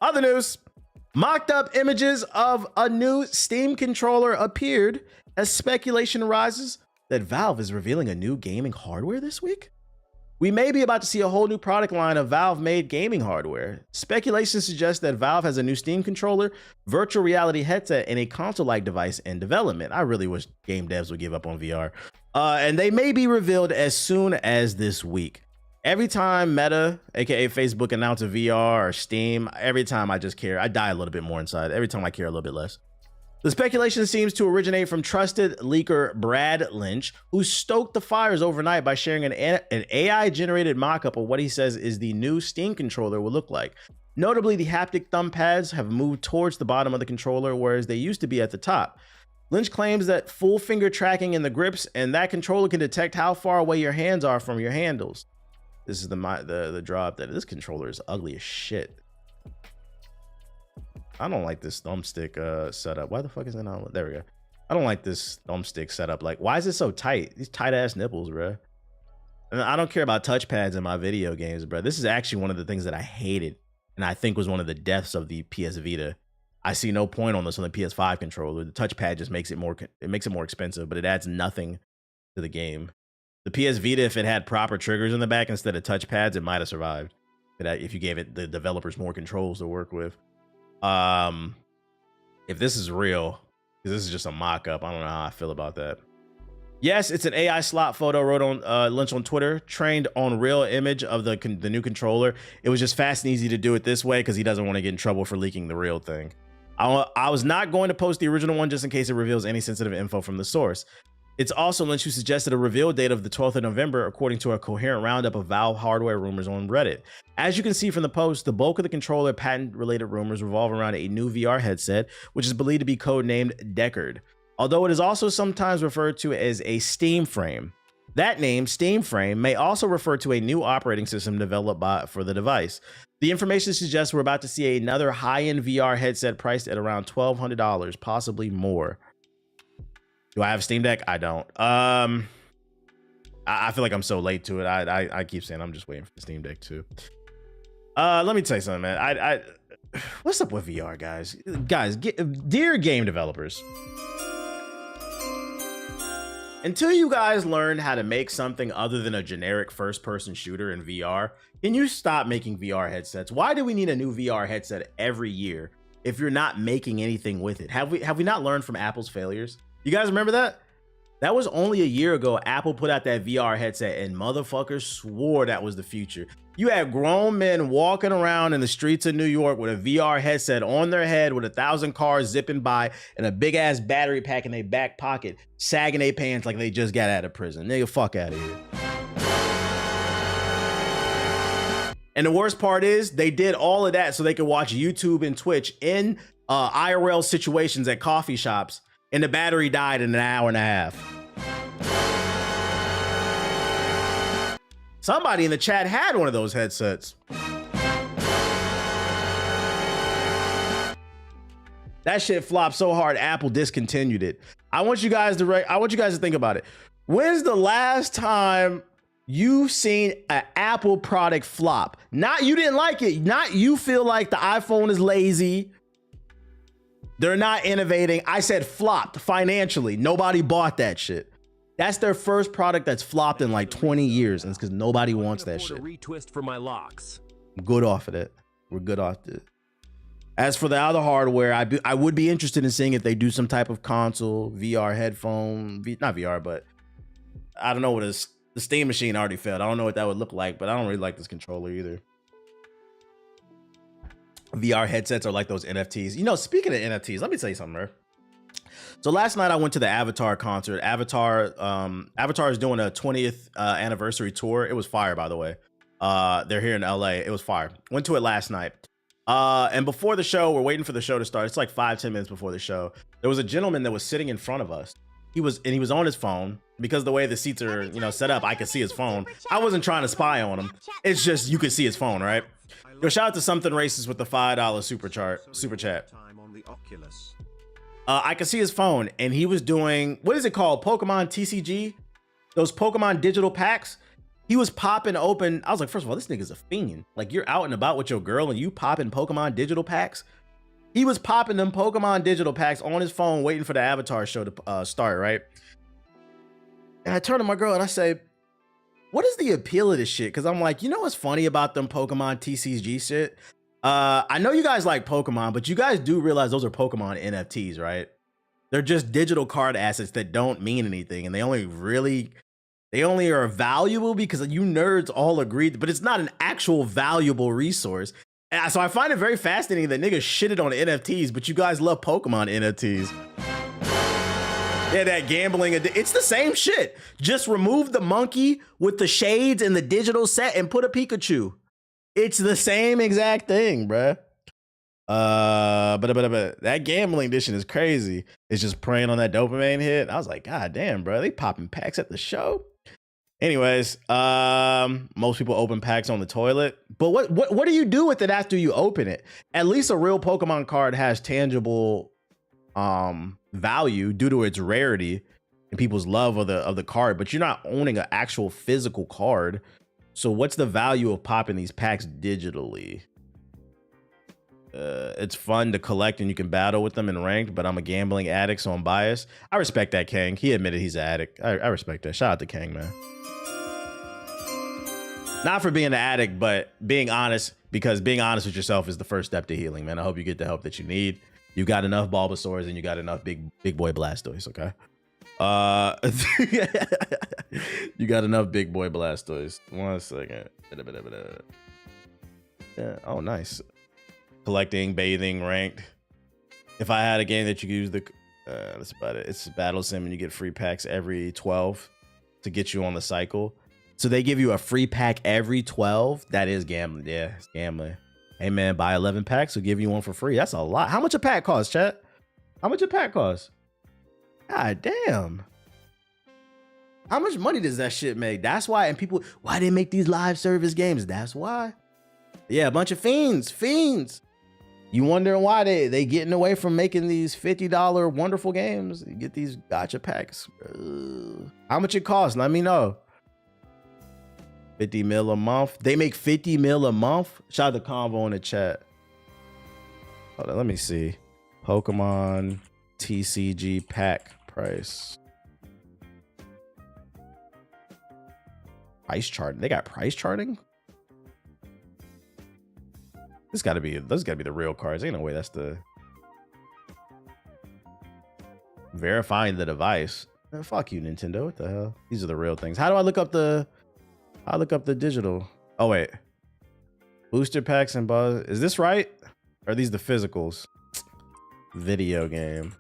Other news, mocked up images of a new Steam controller appeared as speculation rises that Valve is revealing a new gaming hardware this week. We may be about to see a whole new product line of Valve-made gaming hardware. Speculation suggests that Valve has a new Steam controller, virtual reality headset, and a console-like device in development. I really wish game devs would give up on VR. And they may be revealed as soon as this week. Every time Meta, aka Facebook, announces a VR or Steam, every time I just care. I die a little bit more inside. Every time I care a little bit less. The speculation seems to originate from trusted leaker Brad Lynch, who stoked the fires overnight by sharing an AI-generated mock-up of what he says is the new Steam controller will look like. Notably, the haptic thumb pads have moved towards the bottom of the controller, whereas they used to be at the top. Lynch claims that full finger tracking in the grips and that controller can detect how far away your hands are from your handles. This is the drop that this controller is ugly as shit. I don't like this thumbstick setup. Why the fuck is it not? There we go. I don't like this thumbstick setup. Like, why is it so tight? These tight ass nipples, bro. And I don't care about touchpads in my video games, bro. This is actually one of the things that I hated, and I think was one of the deaths of the PS Vita. I see no point on this on the PS5 controller. The touchpad just makes it more. It makes it more expensive, but it adds nothing to the game. The PS Vita, if it had proper triggers in the back instead of touchpads, it might have survived. If you gave it the developers more controls to work with. If this is real, because this is just a mock-up, I don't know how I feel about that. Yes, it's an AI slot photo, wrote on Lynch on Twitter, trained on real image of the new controller. It was just fast and easy to do it this way because he doesn't want to get in trouble for leaking the real thing. I was not going to post the original one just in case it reveals any sensitive info from the source. It's also Lynch who suggested a reveal date of the 12th of November, according to a coherent roundup of Valve hardware rumors on Reddit. As you can see from the post, the bulk of the controller patent-related rumors revolve around a new VR headset, which is believed to be codenamed Deckard, although it is also sometimes referred to as a Steam Frame. That name, Steam Frame, may also refer to a new operating system developed for the device. The information suggests we're about to see another high-end VR headset priced at around $1,200, possibly more. Do I have a Steam Deck? I don't. I feel like I'm so late to it. I keep saying I'm just waiting for the Steam Deck too. Let me tell you something, man. What's up with VR, guys? Dear game developers, until you guys learn how to make something other than a generic first-person shooter in VR, can you stop making VR headsets? Why do we need a new VR headset every year if you're not making anything with it? Have we not learned from Apple's failures? You guys remember that? That was only a year ago Apple put out that VR headset and motherfuckers swore that was the future. You had grown men walking around in the streets of New York with a VR headset on their head with 1,000 cars zipping by and a big ass battery pack in their back pocket, sagging their pants like they just got out of prison. Nigga, fuck out of here. And the worst part is they did all of that so they could watch YouTube and Twitch in IRL situations at coffee shops, and the battery died in an hour and a half. Somebody in the chat had one of those headsets. That shit flopped so hard, Apple discontinued it. I want you guys to think about it. When's the last time you've seen an Apple product flop? Not you didn't like it, not you feel like the iPhone is lazy, they're not innovating. I said flopped financially. Nobody bought that shit. That's their first product that's flopped in like 20 years, and it's because nobody wants that shit. Retwist for my locks. I'm good off of it. We're good off it. As for the other hardware, I would be interested in seeing if they do some type of console, VR headphone, not VR, but I don't know what the Steam machine already failed. I don't know what that would look like, but I don't really like this controller either. VR headsets are like those NFTs. You know, speaking of NFTs, let me tell you something, bro. So last night I went to the Avatar concert. Avatar is doing a 20th anniversary tour. It was fire, by the way. They're here in LA. It was fire. Went to it last night. And before the show, we're waiting for the show to start. It's like 5-10 minutes before the show. There was a gentleman that was sitting in front of us. He was on his phone because the way the seats are, you know, set up, I could see his phone. I wasn't trying to spy on him. It's just you could see his phone, right? Yo, shout out to Something Racist with the $5 super chat. I could see his phone, and he was doing, what is it called? Pokemon TCG? Those Pokemon digital packs? He was popping open. I was like, first of all, this nigga's a fiend. Like, you're out and about with your girl and you popping Pokemon digital packs. He was popping them Pokemon digital packs on his phone, waiting for the Avatar show to start, right? And I turn to my girl and I say, what is the appeal of this shit? Because I'm like, you know what's funny about them Pokemon TCG shit? I know you guys like Pokemon, but you guys do realize those are Pokemon NFTs, right? They're just digital card assets that don't mean anything. And they only are valuable because you nerds all agree, but it's not an actual valuable resource. And so I find it very fascinating that niggas shitted on NFTs, but you guys love Pokemon NFTs. Yeah, that gambling, it's the same shit. Just remove the monkey with the shades and the digital set and put a Pikachu. It's the same exact thing, bruh. But that gambling edition is crazy. It's just preying on that dopamine hit. I was like, God damn, bro, they popping packs at the show. Anyways, most people open packs on the toilet. But what do you do with it after you open it? At least a real Pokemon card has tangible value due to its rarity and people's love of the card, but you're not owning an actual physical card. So what's the value of popping these packs digitally? It's fun to collect and you can battle with them in ranked, but I'm a gambling addict, so I'm biased. I respect that, Kang. He admitted he's an addict. I respect that. Shout out to Kang, man. Not for being an addict, but being honest, because being honest with yourself is the first step to healing, man. I hope you get the help that you need. You got enough Bulbasaurs and you got enough big boy Blastoise, okay? You got enough big boy Blastoise. 1 second. Yeah. Oh, nice. Collecting, bathing, ranked. If I had a game that you could use that's about it. It's Battle Sim and you get free packs every 12 to get you on the cycle. So they give you a free pack every 12. That is gambling. Yeah, it's gambling. Hey man, buy 11 packs, we'll give you one for free. That's a lot. How much a pack cost, chat? How much a pack cost? God damn. How much money does that shit make? That's why, and people, why they make these live service games? That's why. Yeah, a bunch of fiends. You wondering why they getting away from making these $50 wonderful games? You get these gacha packs. How much it costs? Let me know. 50 mil a month. They make 50 mil a month. Shout out to Convo in the chat. Hold on, let me see. Pokemon TCG pack price. Price chart. They got price charting? This gotta be the real cards. Ain't no way that's the verifying the device. Fuck you, Nintendo. What the hell? These are the real things. How do I look up the digital? Oh wait. Booster packs and buzz. Is this right? Or are these the physicals? Video game.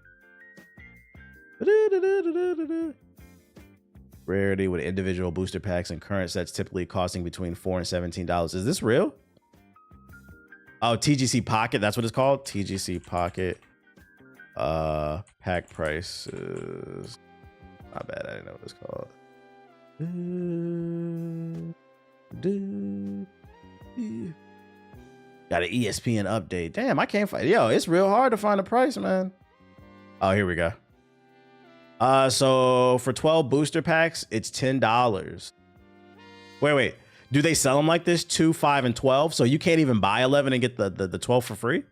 Rarity with individual booster packs and current sets typically costing between $4 and $17. Is this real? Oh, TGC Pocket. That's what it's called. TGC Pocket. Pack price is not bad. I didn't know what it's called. Got an ESPN update. Damn, I can't find. Yo, it's real hard to find a price, man. Oh, here we go. So for 12 booster packs, it's $10. Wait. Do they sell them like this? 2, 5, and 12? So you can't even buy 11 and get the 12 for free?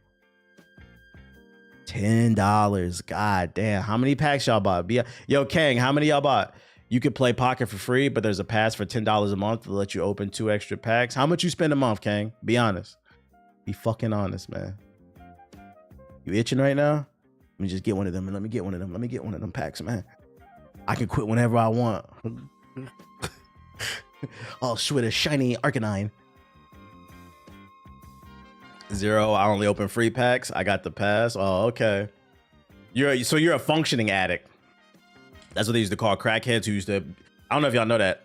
$10. God damn. How many packs y'all bought? Yo, Kang, how many y'all bought? You could play Pocket for free, but there's a pass for $10 a month to let you open 2 extra packs. How much you spend a month, Kang? Be honest. Be fucking honest, man. You itching right now? Let me just get one of them and let me get one of them packs, man. I can quit whenever I want. Oh, sweet, a shiny Arcanine. 0, I only open free packs. I got the pass. Oh, okay. So you're a functioning addict. That's what they used to call crackheads who used to, I don't know if y'all know that.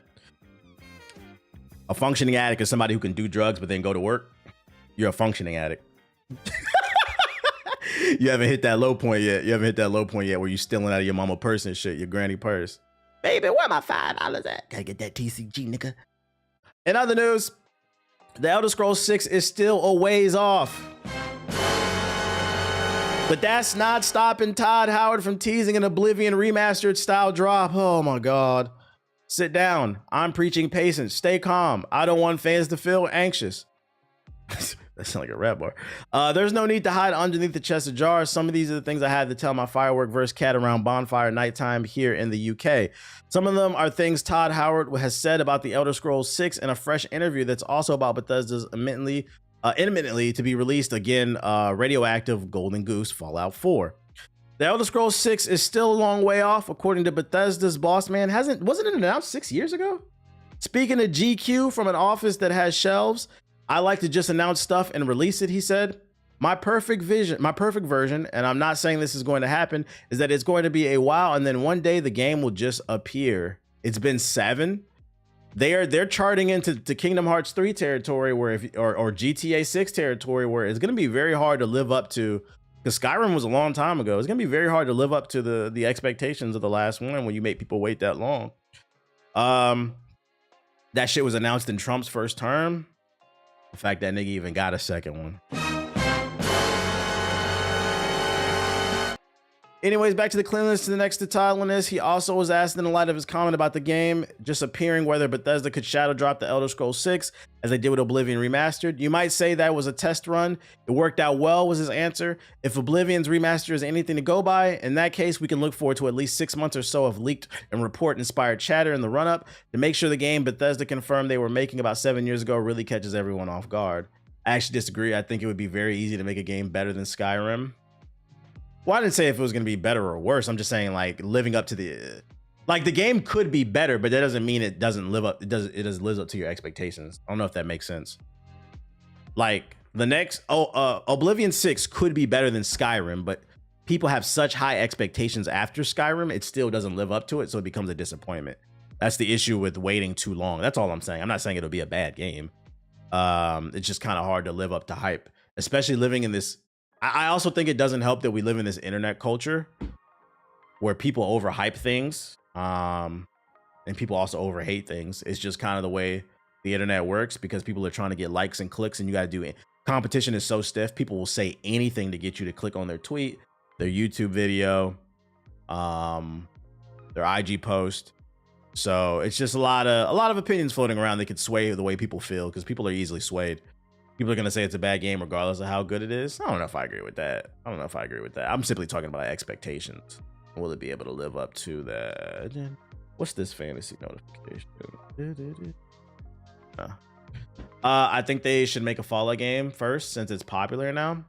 A functioning addict is somebody who can do drugs but then go to work. You're a functioning addict. You haven't hit that low point yet. Where you're stealing out of your mama purse and shit, your granny purse. Baby, where my $5 at? Gotta get that TCG, nigga. In other news, The Elder Scrolls 6 is still a ways off. But that's not stopping Todd Howard from teasing an Oblivion remastered style drop. Oh my God. Sit down. I'm preaching patience. Stay calm. I don't want fans to feel anxious. That sounds like a rap bar. There's no need to hide underneath the chest of jars. Some of these are the things I had to tell my firework verse cat around bonfire nighttime here in the UK. Some of them are things Todd Howard has said about the Elder Scrolls 6 in a fresh interview that's also about Bethesda's imminently to be released again, radioactive Golden Goose Fallout 4. The Elder Scrolls 6 is still a long way off, according to Bethesda's boss man. Wasn't it announced 6 years ago? Speaking of GQ from an office that has shelves, I like to just announce stuff and release it, he said. My perfect version, and I'm not saying this is going to happen, is that it's going to be a while and then one day the game will just appear. It's been 7. They're charting into Kingdom Hearts 3 territory or GTA 6 territory where it's going to be very hard to live up to, because Skyrim was a long time ago. It's going to be very hard to live up to the expectations of the last one when you make people wait that long. That shit was announced in Trump's first term. The fact that nigga even got a second one. Anyways, back to the cleanliness to the next to tidiness. He also was asked in the light of his comment about the game just appearing whether Bethesda could shadow drop the Elder Scrolls 6 as they did with Oblivion Remastered. You might say that was a test run. It worked out well, was his answer. If Oblivion's remaster is anything to go by, in that case, we can look forward to at least 6 months or so of leaked and report-inspired chatter in the run-up to make sure the game Bethesda confirmed they were making about 7 years ago really catches everyone off guard. I actually disagree. I think it would be very easy to make a game better than Skyrim. Well, I didn't say if it was going to be better or worse. I'm just saying, like, living up to the game could be better, but that doesn't mean it doesn't live up. It doesn't live up to your expectations. I don't know if that makes sense. Like the next, Oblivion 6 could be better than Skyrim, but people have such high expectations after Skyrim, it still doesn't live up to it, so it becomes a disappointment. That's the issue with waiting too long. That's all I'm saying. I'm not saying it'll be a bad game. It's just kind of hard to live up to hype, especially living in this. I also think it doesn't help that we live in this internet culture where people overhype things, and people also overhate things. It's just kind of the way the internet works because people are trying to get likes and clicks, and you got to do it. Competition is so stiff. People will say anything to get you to click on their tweet, their YouTube video, their IG post. So it's just a lot of opinions floating around that could sway the way people feel because people are easily swayed. People are going to say it's a bad game regardless of how good it is. I don't know if I agree with that. I'm simply talking about expectations. Will it be able to live up to that? What's this fantasy notification? I think they should make a Fallout game first since it's popular now.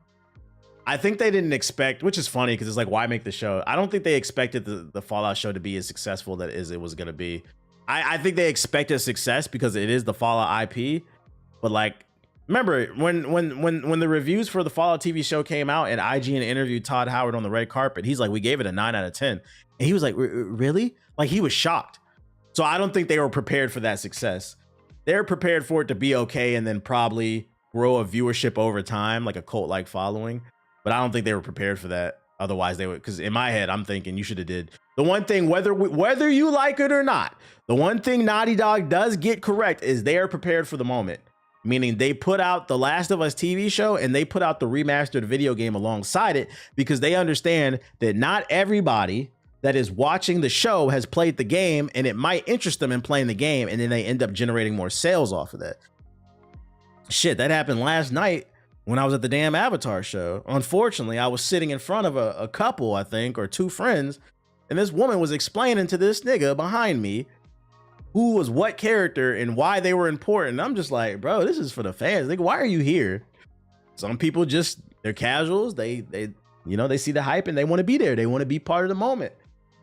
I think they didn't expect, which is funny because it's like, why make the show? I don't think they expected the Fallout show to be as successful as it was going to be. I think they expected success because it is the Fallout IP, but like, remember when the reviews for the Fallout TV show came out and IGN interviewed Todd Howard on the red carpet, he's like, we gave it a 9 out of 10. And he was like, really? Like, he was shocked. So I don't think they were prepared for that success. They're prepared for it to be okay and then probably grow a viewership over time, like a cult-like following. But I don't think they were prepared for that. Otherwise they would, because in my head, I'm thinking you should have did the one thing, whether you like it or not, the one thing Naughty Dog does get correct is they are prepared for the moment. Meaning they put out the Last of Us TV show and they put out the remastered video game alongside it because they understand that not everybody that is watching the show has played the game and it might interest them in playing the game, and then they end up generating more sales off of that. Shit, that happened last night when I was at the damn Avatar show. Unfortunately, I was sitting in front of a couple, I think, or two friends, and this woman was explaining to this nigga behind me who was what character and why they were important. I'm just like, bro, this is for the fans. Like, why are you here? Some people just, they're casuals. They see the hype and they want to be there. They want to be part of the moment.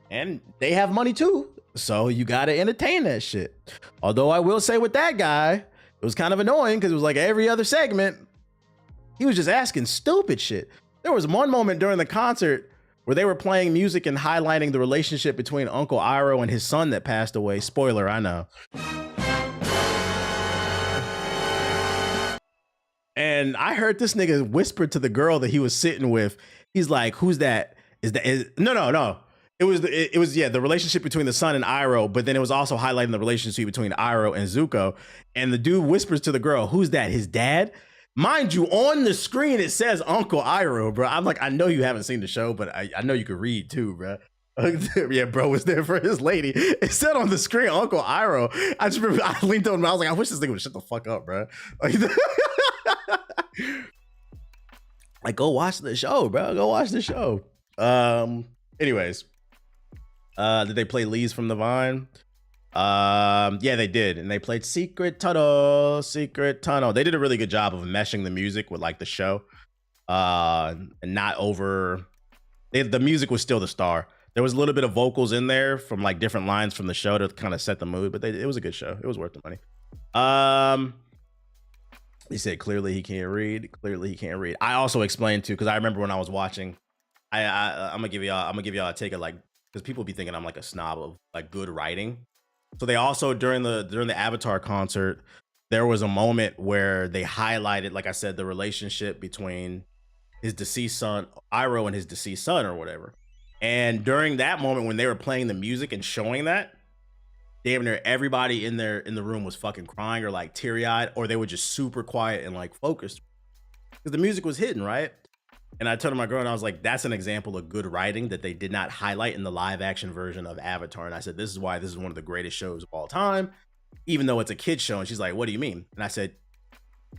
And they have money too. So you got to entertain that shit. Although I will say with that guy, it was kind of annoying because it was like every other segment, he was just asking stupid shit. There was one moment during the concert where they were playing music and highlighting the relationship between Uncle Iroh and his son that passed away. Spoiler, I know. And I heard this nigga whisper to the girl that he was sitting with. He's like, "Who's that? No. It was the relationship between the son and Iroh, but then it was also highlighting the relationship between Iroh and Zuko. And the dude whispers to the girl, "Who's that? His dad?" Mind you, on the screen, it says Uncle Iroh, bro. I'm like, I know you haven't seen the show, but I know you could read too, bro. Yeah, bro was there for his lady. It said on the screen, Uncle Iroh. I just remember I leaned on him. I was like, I wish this nigga would shut the fuck up, bro. Like, like, go watch the show, bro. Go watch the show. Anyways, did they play Leaves from the Vine? Yeah, they did, and they played Secret Tunnel. They did a really good job of meshing the music with like the show, and not over. The music was still the star. There was a little bit of vocals in there from like different lines from the show to kind of set the mood, but it was a good show. It was worth the money. He said clearly he can't read. Clearly he can't read. I also explained too, because I remember when I was watching. I'm gonna give y'all a take of like, because people be thinking I'm like a snob of like good writing. So they also during the Avatar concert, there was a moment where they highlighted, like I said, the relationship between his deceased son, Iroh, and his deceased son or whatever. And during that moment when they were playing the music and showing that, damn near everybody in the room was fucking crying or like teary-eyed, or they were just super quiet and like focused. Because the music was hidden, right? And I told my girl, and I was like, that's an example of good writing that they did not highlight in the live action version of Avatar. And I said, this is why this is one of the greatest shows of all time, even though it's a kid's show. And she's like, what do you mean? And I said,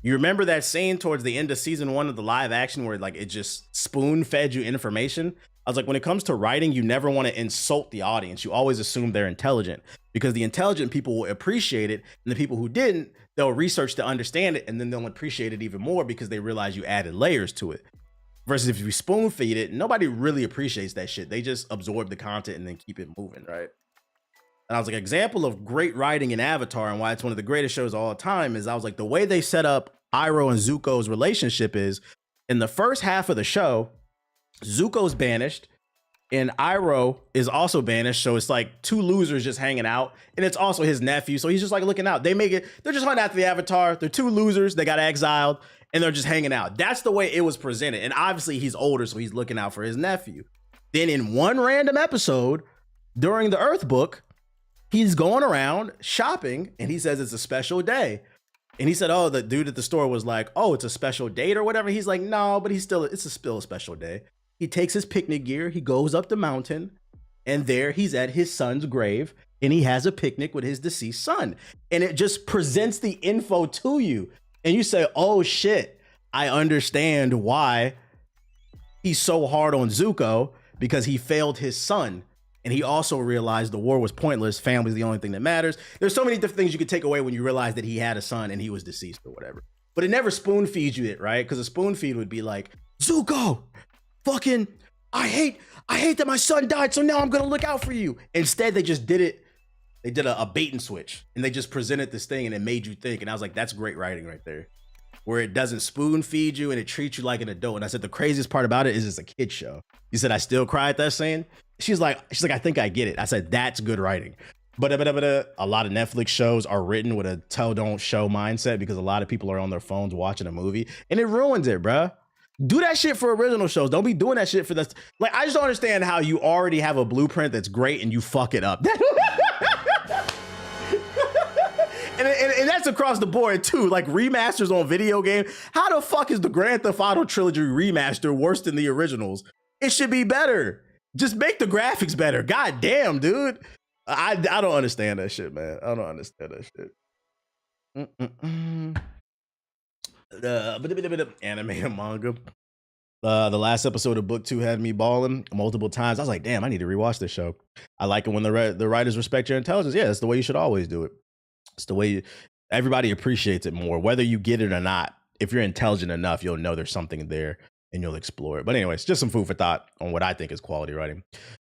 you remember that scene towards the end of season 1 of the live action where like it just spoon fed you information? I was like, when it comes to writing, you never want to insult the audience. You always assume they're intelligent, because the intelligent people will appreciate it. And the people who didn't, they'll research to understand it. And then they'll appreciate it even more because they realize you added layers to it. Versus if you spoon feed it, nobody really appreciates that shit. They just absorb the content and then keep it moving, right? And I was like, example of great writing in Avatar and why it's one of the greatest shows of all time is I was like, the way they set up Iroh and Zuko's relationship is in the first half of the show, Zuko's banished and Iroh is also banished. So it's like two losers just hanging out, and it's also his nephew. So he's just like looking out. They're just hunting after the Avatar. They're two losers. They got exiled and they're just hanging out. That's the way it was presented. And obviously he's older, so he's looking out for his nephew. Then in one random episode during the Earth book, he's going around shopping and he says it's a special day. And he said, oh, the dude at the store was like, oh, it's a special date or whatever. He's like, no, but it's still a special day. He takes his picnic gear, he goes up the mountain, and there he's at his son's grave, and he has a picnic with his deceased son. And it just presents the info to you. And you say, oh shit, I understand why he's so hard on Zuko, because he failed his son. And he also realized the war was pointless. Family's the only thing that matters. There's so many different things you could take away when you realize that he had a son and he was deceased or whatever. But it never spoon feeds you it, right? Because a spoon feed would be like, Zuko, fucking, I hate that my son died, so now I'm gonna look out for you. Instead, they just did it. They did a bait and switch, and they just presented this thing, and it made you think. And I was like, that's great writing right there, where it doesn't spoon feed you and it treats you like an adult. And I said, the craziest part about it is it's a kid show. You said, I still cry at that scene. She's like, I think I get it. I said, that's good writing. But a lot of Netflix shows are written with a tell don't show mindset, because a lot of people are on their phones watching a movie, and it ruins it, bruh. Do that shit for original shows. Don't be doing that shit for this. Like, I just don't understand how you already have a blueprint that's great and you fuck it up. And that's across the board too. Like remasters on video game. How the fuck is the Grand Theft Auto trilogy remaster worse than the originals? It should be better. Just make the graphics better. God damn, dude. I don't understand that shit, man. I don't understand that shit. Anime and manga. The last episode of book 2 had me balling multiple times. I was like, damn, I need to rewatch this show. I like it when the writers respect your intelligence. Yeah, that's the way you should always do it. It's the way everybody appreciates it more, whether you get it or not. If you're intelligent enough, you'll know there's something there and you'll explore it. But anyways, just some food for thought on what I think is quality writing.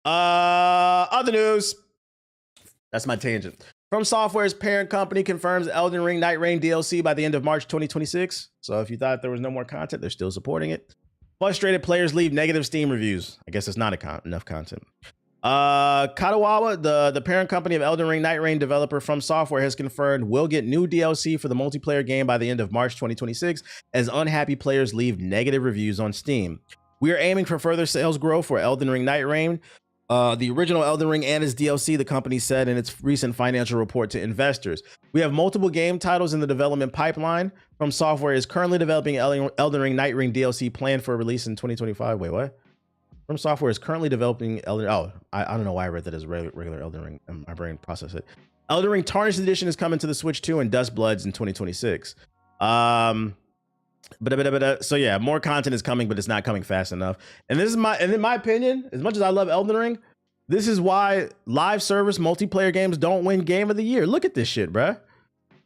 Other news. That's my tangent. From Software's parent company confirms Elden Ring Night Rain DLC by the end of March 2026. So if you thought there was no more content, they're still supporting it. Frustrated players leave negative Steam reviews. I guess it's not enough content. Katawa, the parent company of Elden Ring Night Rain developer From Software, has confirmed we'll get new DLC for the multiplayer game by the end of March 2026 as unhappy players leave negative reviews on Steam. We are aiming for further sales growth for Elden Ring Night Rain, the original Elden Ring and its DLC, the company said in its recent financial report to investors. We have multiple game titles in the development pipeline. From Software is currently developing Elden Ring Night Rain DLC planned for release in 2025. Wait, what? From Software is currently developing Elden. Oh, I don't know why I read that as regular Elden Ring. My brain processed it. Elden Ring Tarnished Edition is coming to the Switch 2 and Dust Bloods in 2026. So yeah, more content is coming, but it's not coming fast enough. And this is in my opinion, as much as I love Elden Ring, this is why live service multiplayer games don't win Game of the Year. Look at this shit, bruh.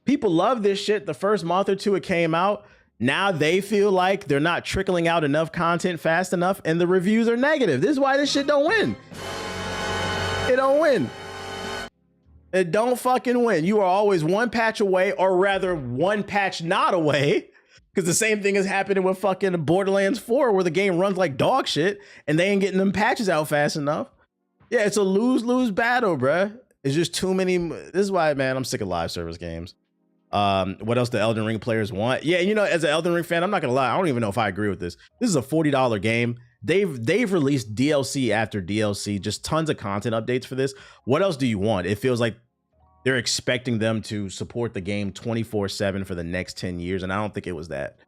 People love this shit the first month or two it came out. Now they feel like they're not trickling out enough content fast enough, and the reviews are negative. This is why this shit don't win. It don't win. It don't fucking win. You are always one patch away, or rather one patch not away, because the same thing is happening with fucking Borderlands 4, where the game runs like dog shit, and they ain't getting them patches out fast enough. Yeah, it's a lose-lose battle, bruh. It's just too many. This is why, man, I'm sick of live service games. What else do Elden Ring players want? Yeah, you know, as an Elden Ring fan, I'm not gonna lie, I don't even know if I agree with this. This is a $40 game. They've released DLC after DLC, just tons of content updates for this. What else do you want? It feels like they're expecting them to support the game 24/7 for the next 10 years, and I don't think it was that.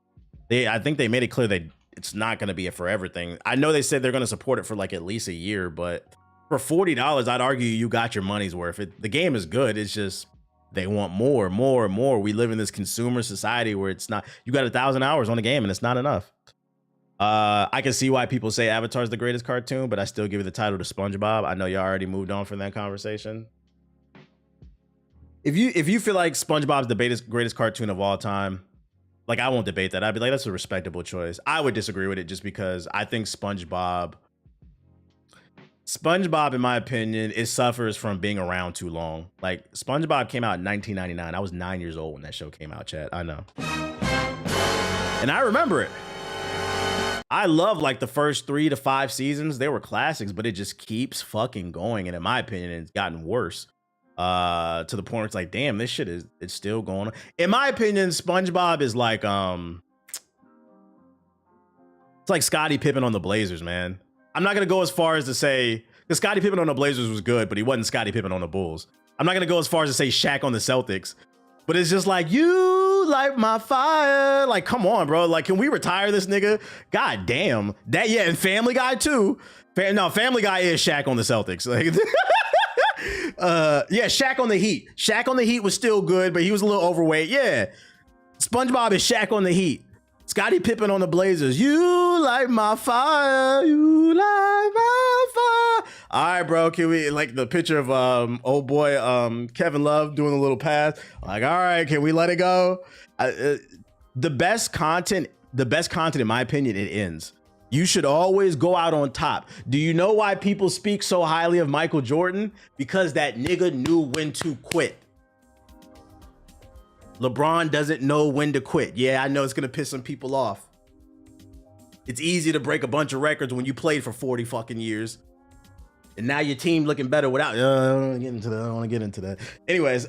I think they made it clear that it's not gonna be a forever thing. I know they said they're gonna support it for like at least a year, but for $40, I'd argue you got your money's worth. The game is good. It's just they want more, more, more. We live in this consumer society where it's not, you got 1,000 hours on the game and it's not enough. I can see why people say Avatar's the greatest cartoon, but I still give it the title to SpongeBob. I know y'all already moved on from that conversation. If you feel like SpongeBob's the greatest cartoon of all time, like I won't debate that. I'd be like, that's a respectable choice. I would disagree with it just because I think SpongeBob, in my opinion, it suffers from being around too long. Like SpongeBob came out in 1999. I was 9 years old when that show came out, chat. I know. And I remember it. I love like the first 3 to 5 seasons. They were classics, but it just keeps fucking going. And in my opinion, it's gotten worse. To the point where it's like, damn, this shit it's still going on. In my opinion, SpongeBob is like it's like Scottie Pippen on the Blazers, man. I'm not gonna go as far as to say, because Scottie Pippen on the Blazers was good, but he wasn't Scottie Pippen on the Bulls. I'm not gonna go as far as to say Shaq on the Celtics, but it's just like, you light my fire. Like, come on, bro. Like, can we retire this nigga? God damn. That, yeah, and Family Guy too. No, Family Guy is Shaq on the Celtics. Like, yeah, Shaq on the Heat. Shaq on the Heat was still good, but he was a little overweight. Yeah. SpongeBob is Shaq on the Heat. Scottie Pippen on the Blazers. You light my fire. You light my fire. All right, bro. Can we, like the picture of old boy Kevin Love doing a little pass? Like, all right, can we let it go? The best content, in my opinion, it ends. You should always go out on top. Do you know why people speak so highly of Michael Jordan? Because that nigga knew when to quit. LeBron doesn't know when to quit. Yeah, I know it's gonna piss some people off. It's easy to break a bunch of records when you played for 40 fucking years. And now your team looking better without, I don't want to get into that. I don't want to get into that. Anyways,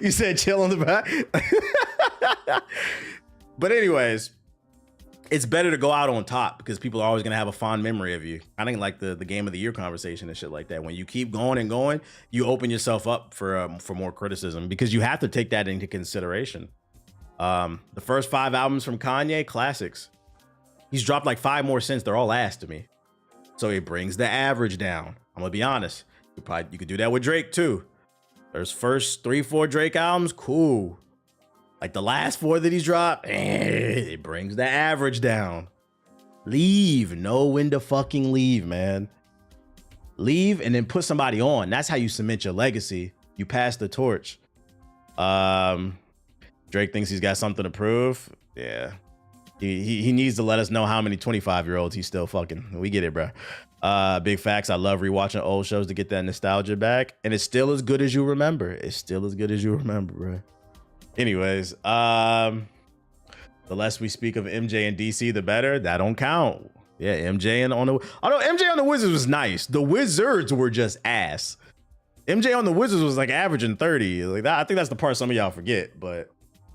you said chill on the back. But anyways, it's better to go out on top because people are always going to have a fond memory of you. I think like the game of the year conversation and shit like that. When you keep going and going, you open yourself up for more criticism because you have to take that into consideration. The first 5 albums from Kanye, classics. He's dropped like 5 more since. They're all ass to me. So it brings the average down. I'm going to be honest. You could do that with Drake too. There's first 3-4 Drake albums, cool. Like the last 4 that he's dropped, it brings the average down. Leave. Know when to fucking leave, man. Leave and then put somebody on. That's how you cement your legacy. You pass the torch. Drake thinks he's got something to prove. Yeah. He needs to let us know how many 25-year-olds he's still fucking. We get it, bro. Big facts. I love rewatching old shows to get that nostalgia back. And it's still as good as you remember. It's still as good as you remember, bro. Anyways, the less we speak of MJ and DC, the better. That don't count. Yeah, MJ and on the, although MJ on the Wizards was nice. The Wizards were just ass. MJ on the Wizards was like averaging 30. Like that, I think that's the part some of y'all forget.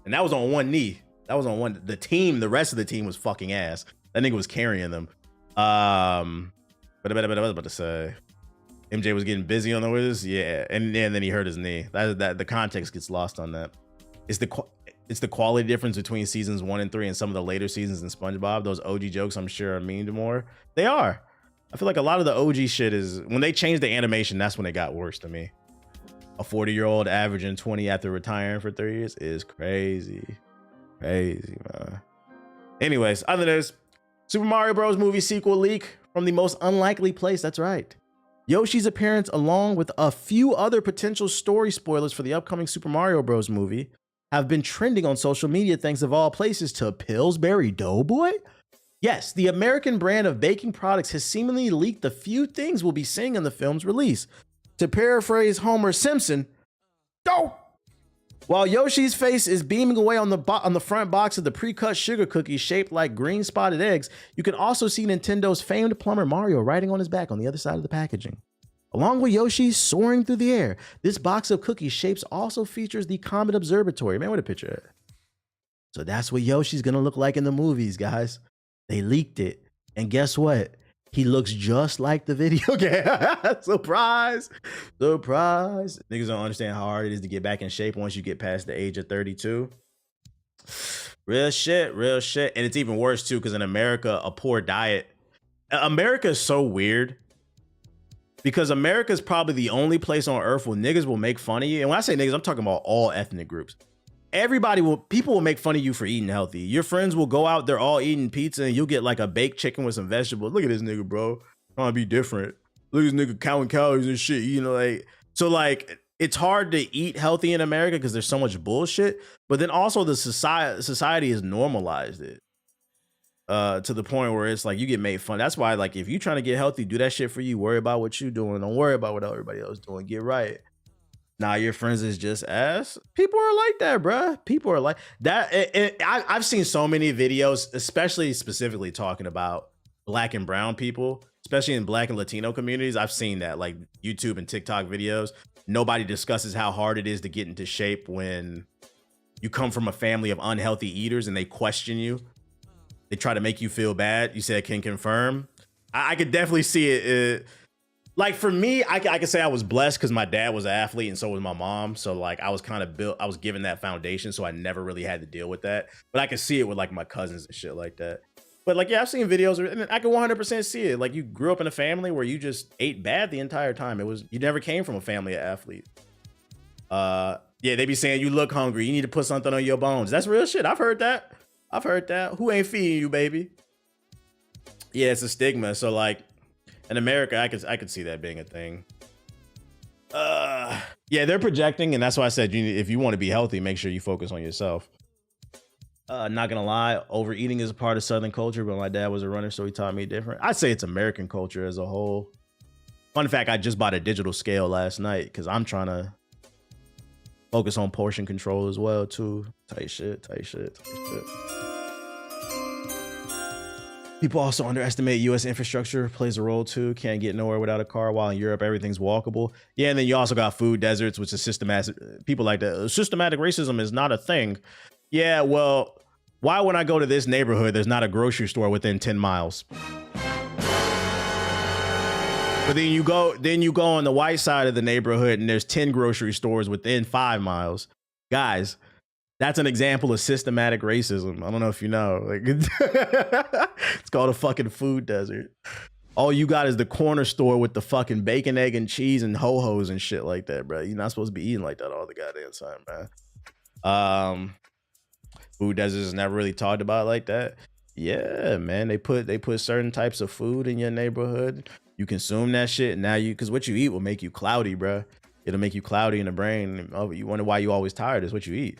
And that was on one knee. That was on one. The rest of the team was fucking ass. That nigga was carrying them. But I was about to say, MJ was getting busy on the Wizards. Yeah, and then he hurt his knee. That the context gets lost on that. it's the quality difference between seasons 1 and 3 and some of the later seasons in SpongeBob. Those OG jokes, I'm sure, are memed more. They are. I feel like a lot of the OG shit is when they changed the animation. That's when it got worse to me. A 40-year-old averaging 20 after retiring for 3 years is crazy, crazy, man. Anyways, other than this, Super Mario Bros. Movie sequel leak from the most unlikely place. That's right. Yoshi's appearance, along with a few other potential story spoilers for the upcoming Super Mario Bros. Movie, have been trending on social media thanks of all places to Pillsbury Doughboy. Yes, the American brand of baking products has seemingly leaked the few things we'll be seeing in the film's release. To paraphrase Homer Simpson, "Dough!" While Yoshi's face is beaming away on the front box of the pre-cut sugar cookies shaped like green spotted eggs, you can also see Nintendo's famed plumber Mario riding on his back on the other side of the packaging. Along with Yoshi soaring through the air, this box of cookie shapes also features the Comet Observatory. Man, what a picture. So that's what Yoshi's gonna look like in the movies, guys. They leaked it. And guess what? He looks just like the video game. Surprise. Surprise. Niggas don't understand how hard it is to get back in shape once you get past the age of 32. Real shit, real shit. And it's even worse too, because in America, a poor diet. America is so weird. Because America is probably the only place on earth where niggas will make fun of you. And when I say niggas, I'm talking about all ethnic groups. People will make fun of you for eating healthy. Your friends will go out, they're all eating pizza, and you'll get like a baked chicken with some vegetables. Look at this nigga, bro. Trying to be different. Look at this nigga counting calories and shit. You know, like, so like, it's hard to eat healthy in America because there's so much bullshit. But then also the society has normalized it to the point where it's like you get made fun. That's why, like, if you're trying to get healthy, do that shit for you. Worry about what you're doing. Don't worry about what everybody else is doing. Get right. Nah, your friends is just ass. People are like that, bruh. People are like that. I've seen so many videos, especially specifically talking about Black and brown people, especially in Black and Latino communities. I've seen that, like YouTube and TikTok videos. Nobody discusses how hard it is to get into shape when you come from a family of unhealthy eaters and they question you. They try to make you feel bad. You said can confirm. I could definitely see it. Like for me, I can say I was blessed because my dad was an athlete and so was my mom. So like I was kind of built, I was given that foundation. So I never really had to deal with that. But I can see it with like my cousins and shit like that. But like, yeah, I've seen videos and I can 100% see it. Like you grew up in a family where you just ate bad the entire time. You never came from a family of athletes. Yeah, they be saying you look hungry. You need to put something on your bones. That's real shit. I've heard that. Who ain't feeding you, baby? Yeah, it's a stigma. So like, in America, I could see that being a thing. Yeah, they're projecting, and that's why I said if you want to be healthy, make sure you focus on yourself. Not gonna lie, overeating is a part of Southern culture, but my dad was a runner, so he taught me different. I'd say it's American culture as a whole. Fun fact, I just bought a digital scale last night because I'm trying to focus on portion control as well, too. Tight shit. People also underestimate U.S. infrastructure plays a role too. Can't get nowhere without a car, while in Europe, everything's walkable. Yeah, and then you also got food deserts, which is systematic. People like that. Systematic racism is not a thing. Yeah, well, why when I go to this neighborhood, there's not a grocery store within 10 miles? But then you go on the white side of the neighborhood and there's 10 grocery stores within 5 miles. Guys, that's an example of systematic racism. I don't know if you know. Like, it's called a fucking food desert. All you got is the corner store with the fucking bacon, egg, and cheese and ho-hos and shit like that, bro. You're not supposed to be eating like that all the goddamn time, man. Food deserts is never really talked about like that. Yeah, man. They put certain types of food in your neighborhood. You consume that shit, and now because what you eat will make you cloudy, bro. It'll make you cloudy in the brain. Oh, you wonder why you always tired. It's what you eat.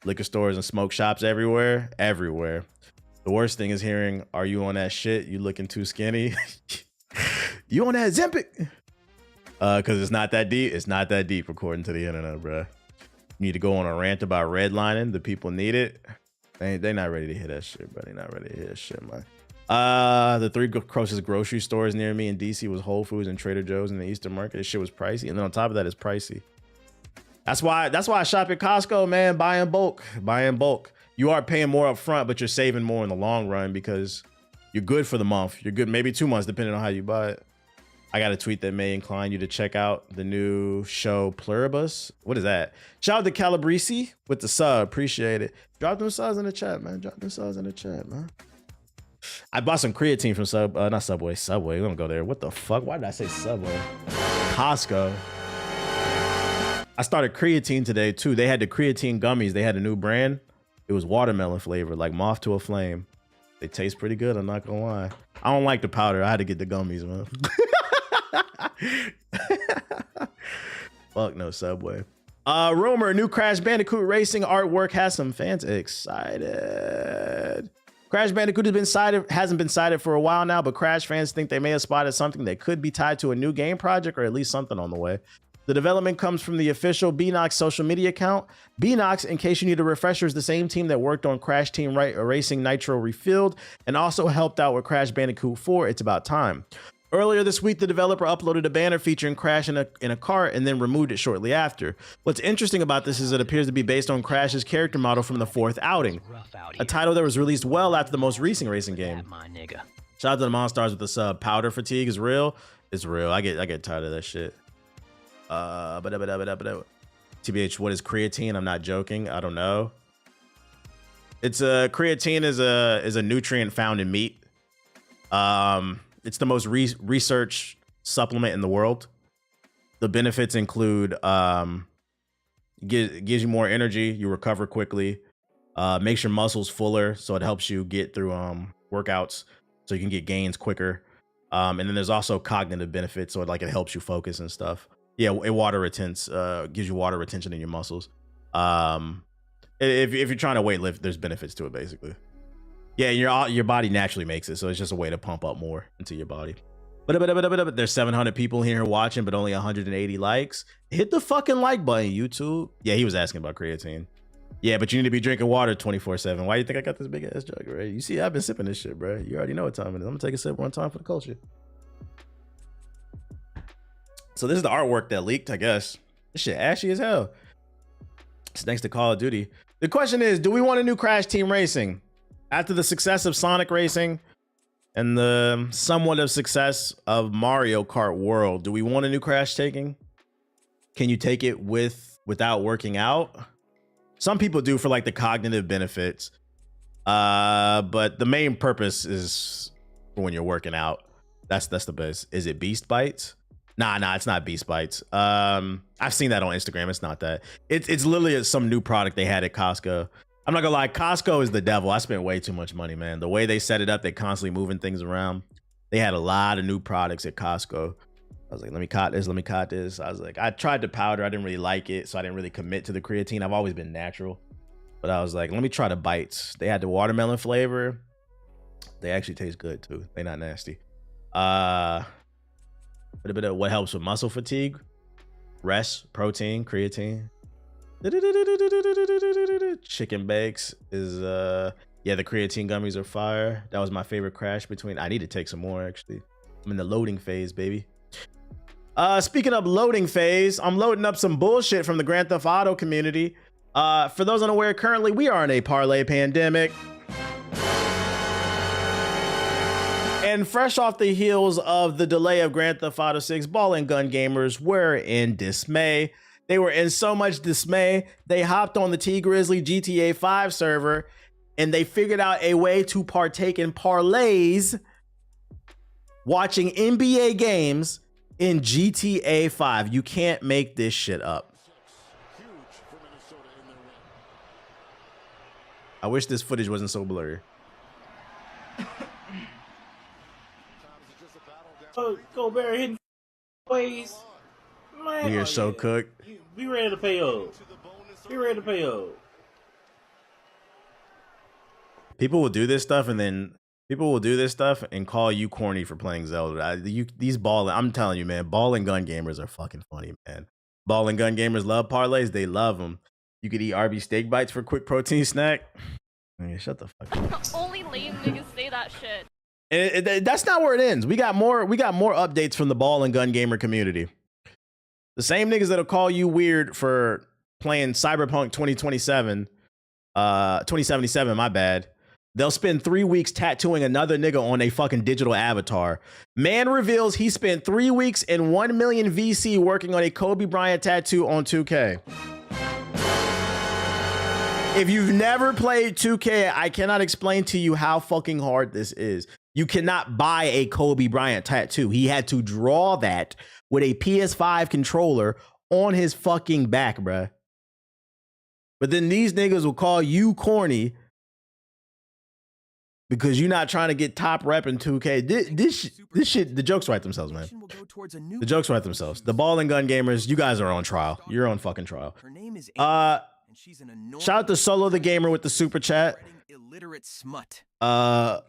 Liquor stores and smoke shops everywhere. The worst thing is hearing, are you on that shit? You looking too skinny? You on that Zempic? Because it's not that deep. It's not that deep according to the internet, bro. You need to go on a rant about redlining. The people need it. They not ready to hear that shit, bro. They not ready to hear that shit, man. The 3 closest grocery stores near me in DC was Whole Foods and Trader Joe's in the Eastern Market. This shit was pricey. And then on top of that, it's pricey. That's why I shop at Costco, man. Buy in bulk. You are paying more up front, but you're saving more in the long run because you're good for the month. You're good maybe 2 months, depending on how you buy it. I got a tweet that may incline you to check out the new show Pluribus. What is that? Shout out to Calabrese with the sub. Appreciate it. Drop them subs in the chat, man. Drop them subs in the chat, man. I bought some creatine from not Subway. Subway. We don't go there. What the fuck? Why did I say Subway? Costco. I started creatine today too. They had the creatine gummies. They had a new brand. It was watermelon flavor, like moth to a flame. They taste pretty good. I'm not gonna lie. I don't like the powder. I had to get the gummies, man. Fuck no Subway. Rumor, new Crash Bandicoot racing artwork has some fans excited. Crash Bandicoot hasn't been cited for a while now, but Crash fans think they may have spotted something that could be tied to a new game project or at least something on the way. The development comes from the official Beanox social media account. Beanox, in case you need a refresher, is the same team that worked on Crash Team Racing Nitro Refilled and also helped out with Crash Bandicoot 4 It's About Time. Earlier this week, the developer uploaded a banner featuring Crash in a cart and then removed it shortly after. What's interesting about this is it appears to be based on Crash's character model from the fourth outing, a title that was released well after the most recent racing game. Shout out to the Monstars with the sub. Powder fatigue is real. It's real. I get tired of that shit. TBH, what is creatine? I'm not joking. I don't know. It's creatine is a nutrient found in meat. It's the most researched supplement in the world. The benefits include gives you more energy, you recover quickly, makes your muscles fuller, so it helps you get through workouts, so you can get gains quicker. And then there's also cognitive benefits, so it helps you focus and stuff. Yeah, it gives you water retention in your muscles. If you're trying to weight lift, there's benefits to it basically. Yeah, your body naturally makes it, so it's just a way to pump up more into your body. But there's 700 people here watching, but only 180 likes. Hit the fucking like button, YouTube. Yeah, he was asking about creatine. Yeah, but you need to be drinking water 24/7. Why do you think I got this big ass jug, right? You see, I've been sipping this shit, bro. You already know what time it is. I'm gonna take a sip one time for the culture. So this is the artwork that leaked, I guess. This shit ashy as hell. It's thanks to Call of Duty. The question is, do we want a new Crash Team Racing? After the success of Sonic Racing and the somewhat of success of Mario Kart World, do we want a new Crash taking? Can you take it without working out? Some people do for the cognitive benefits. But the main purpose is for when you're working out. That's the best. Is it Beast Bites? Nah, it's not Beast Bites. I've seen that on Instagram. It's not that. It's literally some new product they had at Costco. I'm not gonna lie, Costco is the devil. I spent way too much money, man. The way they set it up, they constantly moving things around. They had a lot of new products at Costco. I was like, let me caught this. I was like, I tried the powder. I didn't really like it, so I didn't really commit to the creatine. I've always been natural. But I was like, let me try the bites. They had the watermelon flavor. They actually taste good too. They're not nasty. What helps with muscle fatigue? Rest, protein, creatine. Chicken bakes is yeah, the creatine gummies are fire. That was my favorite Crash between. I need to take some more actually. I'm in the loading phase, baby. Speaking of loading phase, I'm loading up some bullshit from the Grand Theft Auto community. For those unaware, currently we are in a parlay pandemic. And fresh off the heels of the delay of Grand Theft Auto 6, ball and gun gamers were in dismay. They were in so much dismay, they hopped on the T Grizzly GTA 5 server and they figured out a way to partake in parlays watching NBA games in GTA 5. You can't make this shit up. I wish this footage wasn't so blurry. Go Barry hitting ways. Man, we are so cooked. Be ready to pay up. Be ready to pay up. People will do this stuff and call you corny for playing Zelda. I'm telling you, man, ball and gun gamers are fucking funny, man. Ball and gun gamers love parlays. They love them. You could eat RB steak bites for a quick protein snack. Man, shut the fuck up. Only lame niggas say that shit. That's not where it ends. We got more updates from the ball and gun gamer community. The same niggas that'll call you weird for playing Cyberpunk 2077, my bad. They'll spend 3 weeks tattooing another nigga on a fucking digital avatar. Man reveals he spent 3 weeks and 1 million VC working on a Kobe Bryant tattoo on 2K. If you've never played 2K, I cannot explain to you how fucking hard this is. You cannot buy a Kobe Bryant tattoo. He had to draw that with a PS5 controller on his fucking back, bruh. But then these niggas will call you corny because you're not trying to get top rep in 2K. This shit, the jokes write themselves, man. The jokes write themselves. The ball and gun gamers, you guys are on trial. You're on fucking trial. Shout out to Solo the Gamer with the super chat. Illiterate smut. Shout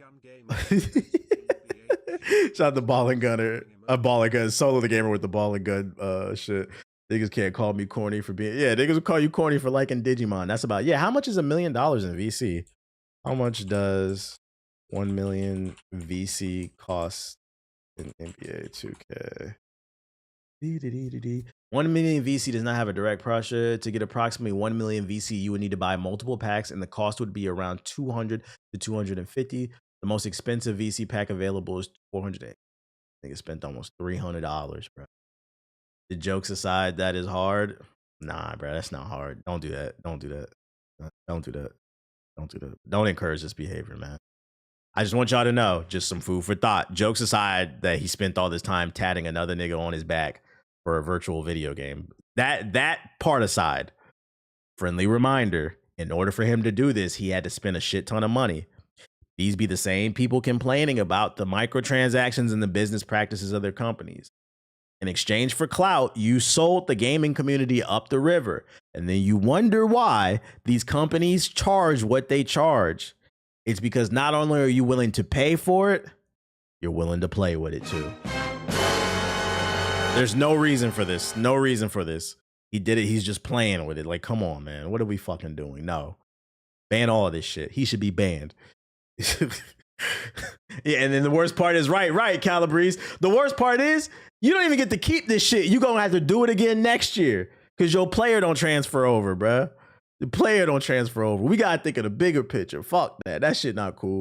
out to ball and gunner. Ball and gun. Solo the Gamer with the ball and gun shit. Niggas can't call me corny for being, yeah, niggas will call you corny for liking Digimon. That's about, yeah, how much is $1 million in VC? How much does 1 million VC cost in NBA 2K? 1 million VC does not have a direct pressure. To get approximately 1 million VC, you would need to buy multiple packs, and the cost would be around 200 to 250. The most expensive VC pack available is 400. I think it spent almost $300, bro. The jokes aside, that is hard. Nah, bro, that's not hard. Don't do that. Don't do that. Don't do that. Don't do that. Don't encourage this behavior, man. I just want y'all to know, just some food for thought. Jokes aside, that he spent all this time tatting another nigga on his back for a virtual video game. That part aside, friendly reminder, in order for him to do this, he had to spend a shit ton of money. These be the same people complaining about the microtransactions and the business practices of their companies. In exchange for clout, you sold the gaming community up the river. And then you wonder why these companies charge what they charge. It's because not only are you willing to pay for it, you're willing to play with it too. There's no reason for this. No reason for this. He did it. He's just playing with it. Like, come on, man. What are we fucking doing? No. Ban all of this shit. He should be banned. Yeah, and then the worst part is, right, Calabrese. The worst part is, you don't even get to keep this shit. You're going to have to do it again next year because your player don't transfer over, bruh. The player don't transfer over. We got to think of the bigger picture. Fuck that. That shit not cool.